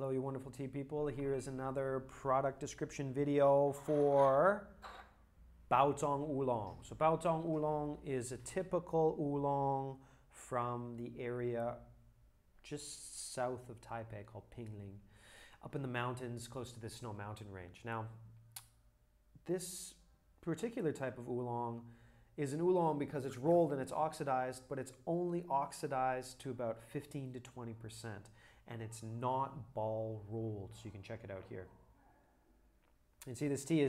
Hello, you wonderful tea people. Here is another product description video for Baozhong Oolong. So Baozhong Oolong is a typical oolong from the area just south of Taipei called Pingling, up in the mountains close to the Snow Mountain range. Now, this particular type of oolong is an oolong because it's rolled and it's oxidized, but it's only oxidized to about 15 to 20%, and it's not ball rolled, so you can check it out here. And see, this tea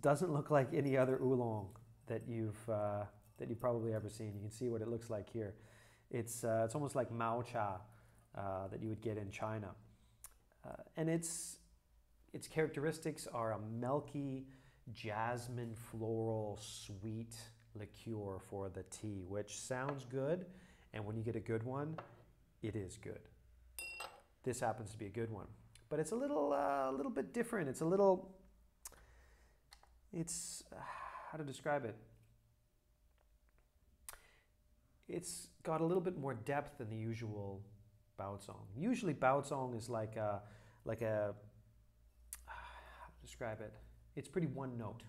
doesn't look like any other oolong that you've probably ever seen. You can see what it looks like here. It's almost like Mao Cha that you would get in China, and its characteristics are a milky, jasmine floral sweet liqueur for the tea, which sounds good, and when you get a good one, it is good. This happens to be a good one, but it's a little bit different. How to describe it? It's got a little bit more depth than the usual Baozhong. Usually Baozhong is like a how to describe it? It's pretty one note.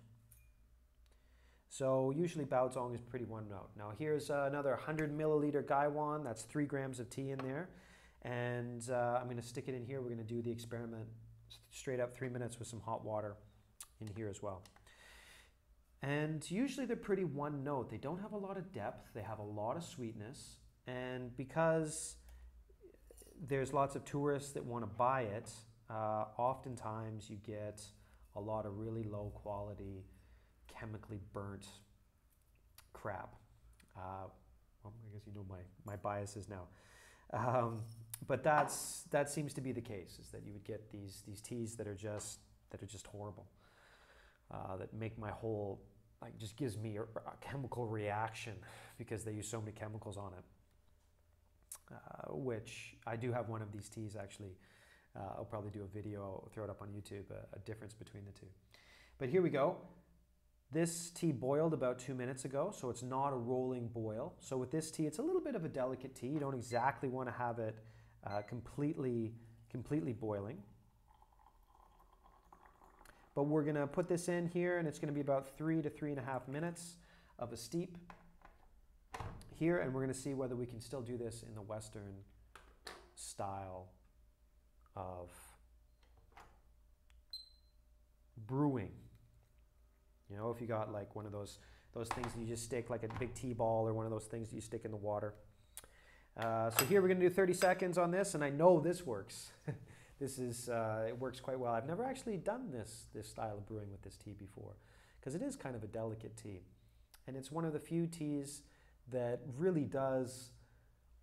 So usually Baozhong is pretty one note. Now here's another 100 milliliter Gaiwan. That's 3 grams of tea in there. And I'm going to stick it in here. We're going to do the experiment straight up 3 minutes with some hot water in here as well. And usually they're pretty one note. They don't have a lot of depth. They have a lot of sweetness. And because there's lots of tourists that want to buy it, oftentimes you get a lot of really low quality, chemically burnt crap. Well, I guess you know my biases now. But that seems to be the case, is that you would get these teas that are just horrible, that make my whole, just gives me a chemical reaction because they use so many chemicals on it. Which I do have one of these teas actually. I'll probably do a video, I'll throw it up on YouTube, a difference between the two. But here we go. This tea boiled about 2 minutes ago, so it's not a rolling boil. So with this tea, it's a little bit of a delicate tea. You don't exactly want to have it completely boiling. But we're going to put this in here, and it's going to be about 3 to 3.5 minutes of a steep here, and we're going to see whether we can still do this in the Western style of brewing. You know, if you got like one of those things that you just stick, like a big tea ball, or one of those things that you stick in the water. So here we're going to do 30 seconds on this, and I know this works. It works quite well. I've never actually done this style of brewing with this tea before, because it is kind of a delicate tea, and it's one of the few teas that really does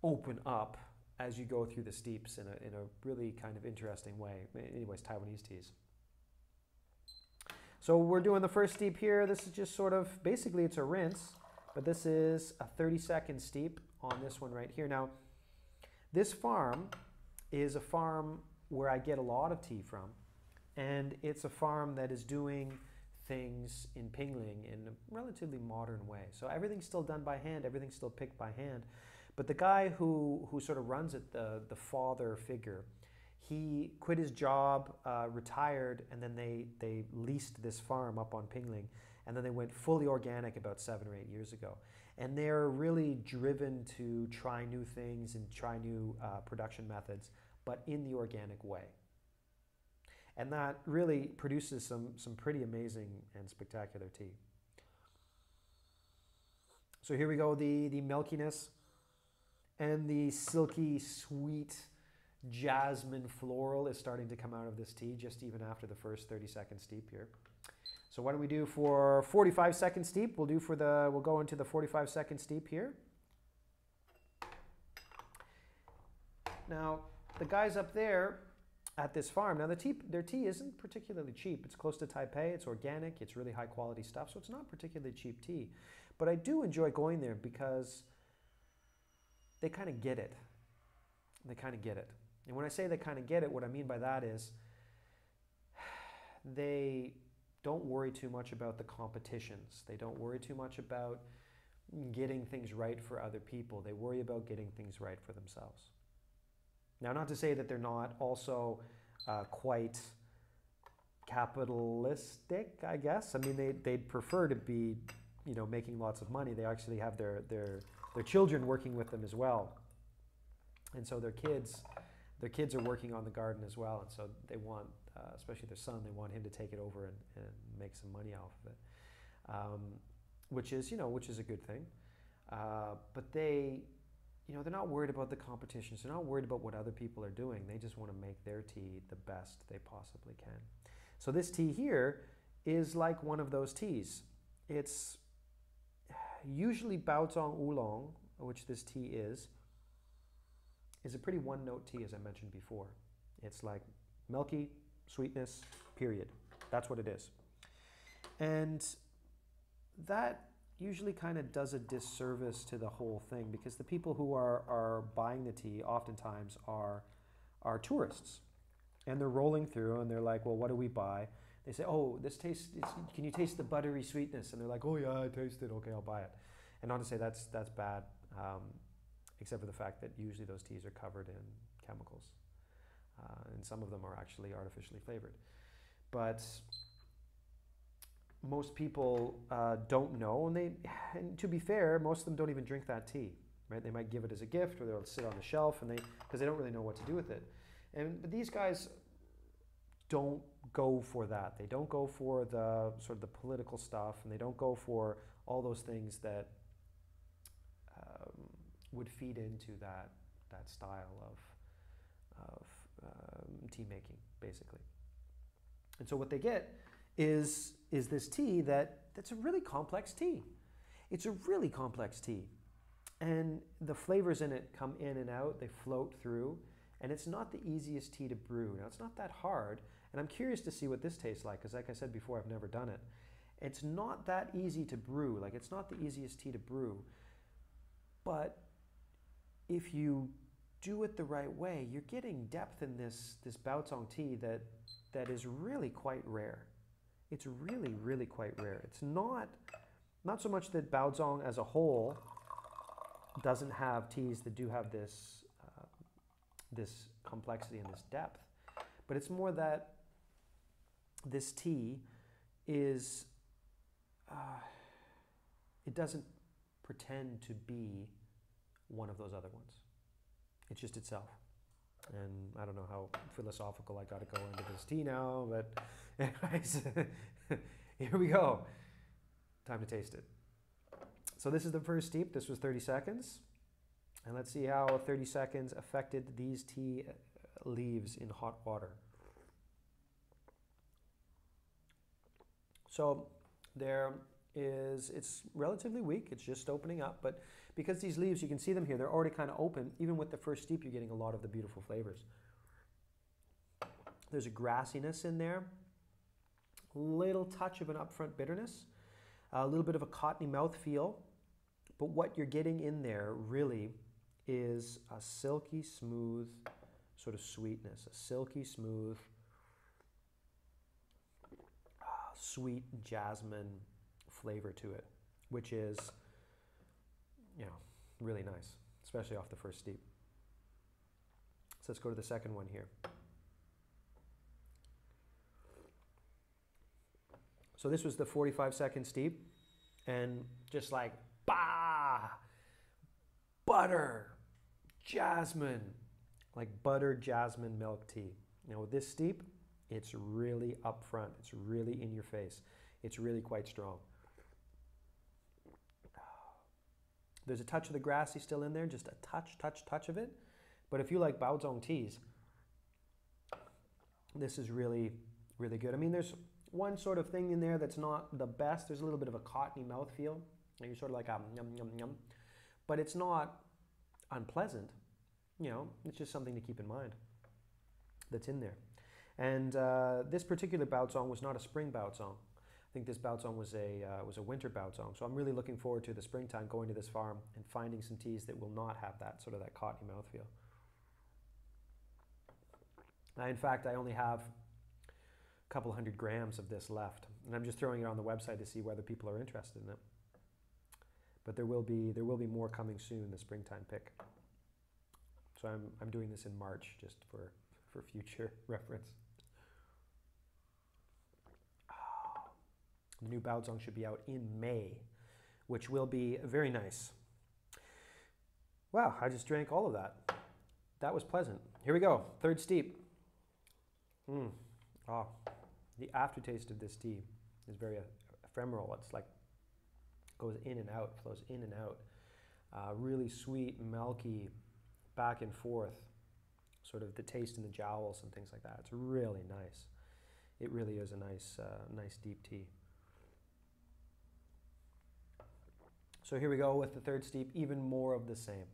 open up as you go through the steeps in a really kind of interesting way. Anyways, Taiwanese teas. So we're doing the first steep here. This is just sort of, basically it's a rinse, but this is a 30-second steep on this one right here. Now, this farm is a farm where I get a lot of tea from, and it's a farm that is doing things in Pingling in a relatively modern way. So everything's still done by hand, everything's still picked by hand. But the guy who sort of runs it, the father figure, he quit his job, retired, and then they leased this farm up on Pingling, and then they went fully organic about 7 or 8 years ago. And they're really driven to try new things and try new production methods, but in the organic way. And that really produces some pretty amazing and spectacular tea. So here we go, the milkiness and the silky, sweet jasmine floral is starting to come out of this tea just even after the first 30-second steep here. So why don't we do for 45-second steep? We'll go into the 45-second steep here. Now, the guys up there at this farm, now their tea isn't particularly cheap. It's close to Taipei, it's organic, it's really high quality stuff, so it's not particularly cheap tea. But I do enjoy going there because they kind of get it. They kind of get it. And when I say they kind of get it, what I mean by that is they don't worry too much about the competitions. They don't worry too much about getting things right for other people. They worry about getting things right for themselves. Now, not to say that they're not also quite capitalistic, I guess. I mean, they'd prefer to be, you know, making lots of money. They actually have their children working with them as well. And so their kids are working on the garden as well. And so they want, especially their son, they want him to take it over and make some money off of it, which is a good thing. But they, you know, they're not worried about the competitions. They're not worried about what other people are doing. They just want to make their tea the best they possibly can. So this tea here is like one of those teas. It's usually Baozhong Oolong, which this tea is a pretty one-note tea, as I mentioned before. It's like milky, sweetness, period. That's what it is. And that usually kind of does a disservice to the whole thing, because the people who are buying the tea oftentimes are tourists. And they're rolling through and they're like, well, what do we buy? They say, oh, this tastes, can you taste the buttery sweetness? And they're like, oh yeah, I taste it, okay, I'll buy it. And not to say that's bad, except for the fact that usually those teas are covered in chemicals. And some of them are actually artificially flavored. But most people don't know, and to be fair, most of them don't even drink that tea, right? They might give it as a gift, or they'll sit on the shelf, because they don't really know what to do with it. But these guys don't go for that. They don't go for the sort of the political stuff, and they don't go for all those things that would feed into that style of tea making, basically. And so what they get is this tea that's a really complex tea. It's a really complex tea. And the flavors in it come in and out, they float through, and it's not the easiest tea to brew. Now, it's not that hard, and I'm curious to see what this tastes like, because like I said before, I've never done it. It's not that easy to brew. Like, it's not the easiest tea to brew, but if you do it the right way, you're getting depth in this Baozhong tea that is really quite rare. It's really, really quite rare. It's not so much that Baozhong as a whole doesn't have teas that do have this complexity and this depth, but it's more that this tea is, it doesn't pretend to be one of those other ones. It's just itself. And I don't know how philosophical I got to go into this tea now, but anyways, here we go. Time to taste it. So this is the first steep. This was 30 seconds. And let's see how 30 seconds affected these tea leaves in hot water. So it's relatively weak. It's just opening up, but because these leaves, you can see them here, they're already kind of open. Even with the first steep, you're getting a lot of the beautiful flavors. There's a grassiness in there, a little touch of an upfront bitterness, a little bit of a cottony mouthfeel, but what you're getting in there really is a silky smooth sort of sweetness, a silky smooth, sweet jasmine flavor to it, which is, you know, really nice, especially off the first steep. So let's go to the second one here. So this was the 45-second steep, and just like, bah, butter, jasmine, like butter jasmine milk tea. Now with this steep, it's really up front. It's really in your face. It's really quite strong. There's a touch of the grassy still in there, just a touch of it. But if you like Baozhong teas, this is really, really good. I mean, there's one sort of thing in there that's not the best. There's a little bit of a cottony mouthfeel. And you're sort of like, yum, yum, yum. But it's not unpleasant. You know, it's just something to keep in mind that's in there. And this particular Baozhong was not a spring Baozhong. I think this Baozhong was a winter Baozhong. So I'm really looking forward to the springtime, going to this farm and finding some teas that will not have that sort of that cottony mouthfeel. In fact, I only have a couple 100 grams of this left, and I'm just throwing it on the website to see whether people are interested in it. But there will be more coming soon, the springtime pick. So I'm doing this in March just for future reference. The new Baozhong should be out in May, which will be very nice. Wow, I just drank all of that. That was pleasant. Here we go, third steep. Oh, the aftertaste of this tea is very ephemeral. It's like goes in and out, flows in and out. Really sweet, milky, back and forth. Sort of the taste in the jowls and things like that. It's really nice. It really is a nice, nice deep tea. So here we go with the third steep, even more of the same.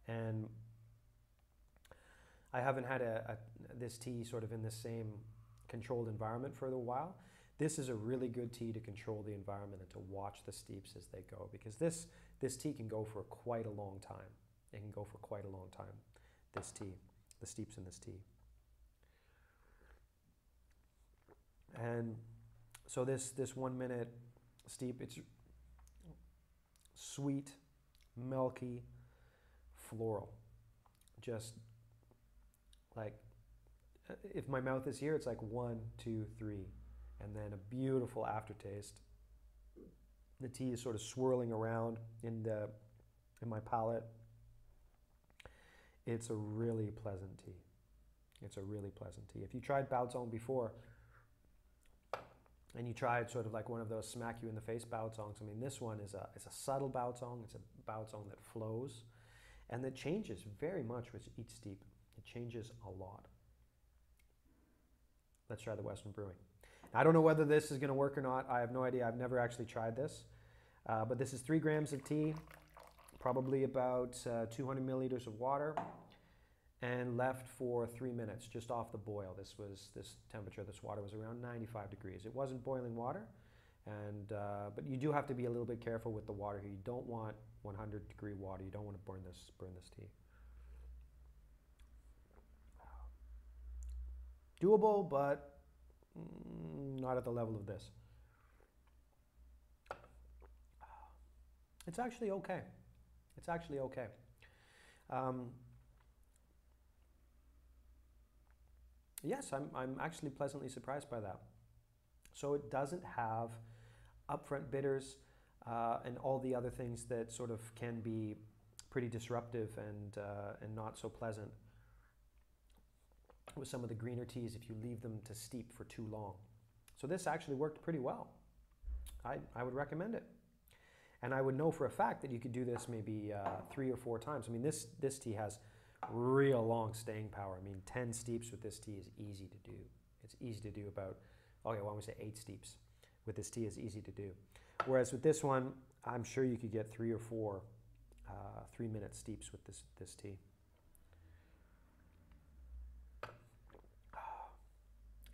And I haven't had this tea sort of in the same controlled environment for a while. This is a really good tea to control the environment and to watch the steeps as they go, because this tea can go for quite a long time. It can go for quite a long time, this tea, the steeps in this tea. And so this 1 minute steep, it's sweet, milky, floral. Just like, if my mouth is here, it's like 1, 2, 3, and then a beautiful aftertaste. The tea is sort of swirling around in my palate. It's a really pleasant tea. It's a really pleasant tea. If you tried Baozhong before, and you tried sort of like one of those smack you in the face Baozongs, I mean, this one is a subtle Baozhong. It's a Baozhong that flows, and that changes very much with each steep. It changes a lot. Let's try the Western Brewing. I don't know whether this is going to work or not. I have no idea. I've never actually tried this. But this is 3 grams of tea, probably about 200 milliliters of water, and left for 3 minutes, just off the boil. This temperature, this water was around 95 degrees. It wasn't boiling water, and but you do have to be a little bit careful with the water here. You don't want 100-degree water. You don't want to burn this tea. Doable, but not at the level of this. It's actually okay. It's actually okay. Yes, I'm actually pleasantly surprised by that. So it doesn't have upfront bitters and all the other things that sort of can be pretty disruptive and not so pleasant with some of the greener teas if you leave them to steep for too long. So this actually worked pretty well. I would recommend it. And I would know for a fact that you could do this maybe 3 or 4 times. I mean, this tea has real long staying power. I mean, 10 steeps with this tea is easy to do. It's easy to do about, okay, well, I'm gonna say 8 steeps with this tea is easy to do. Whereas with this one, I'm sure you could get 3 or 4 3-minute steeps with this tea.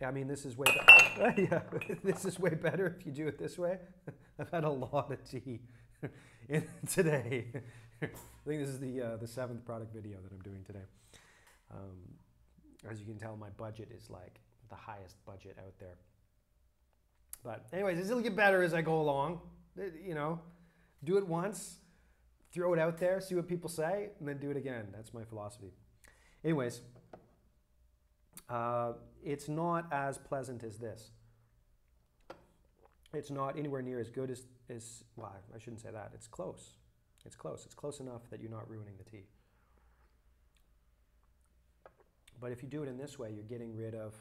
I mean, this is way better. Yeah, this is way better if you do it this way. I've had a lot of tea today. I think this is the 7th product video that I'm doing today. As you can tell, my budget is like the highest budget out there. But anyways, this will get better as I go along. You know, do it once, throw it out there, see what people say, and then do it again. That's my philosophy. Anyways. It's not as pleasant as this. It's not anywhere near as good as well, I shouldn't say that. It's close. It's close. It's close enough that you're not ruining the tea. But if you do it in this way, you're getting rid of,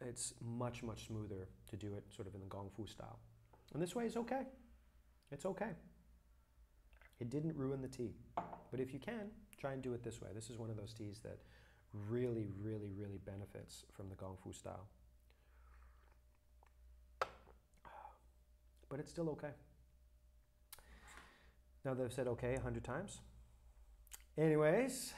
it's much, much smoother to do it sort of in the Gong Fu style. And this way is okay. It's okay. It didn't ruin the tea. But if you can, try and do it this way. This is one of those teas that really, really, really benefits from the Gong Fu style. But it's still okay. Now that I've said okay 100 times. Anyways,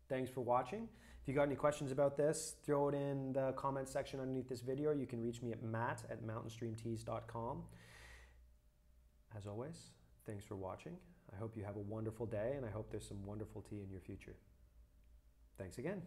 thanks for watching. If you got any questions about this, throw it in the comment section underneath this video. You can reach me at matt@mountainstreamteas.com. As always, thanks for watching. I hope you have a wonderful day, and I hope there's some wonderful tea in your future. Thanks again.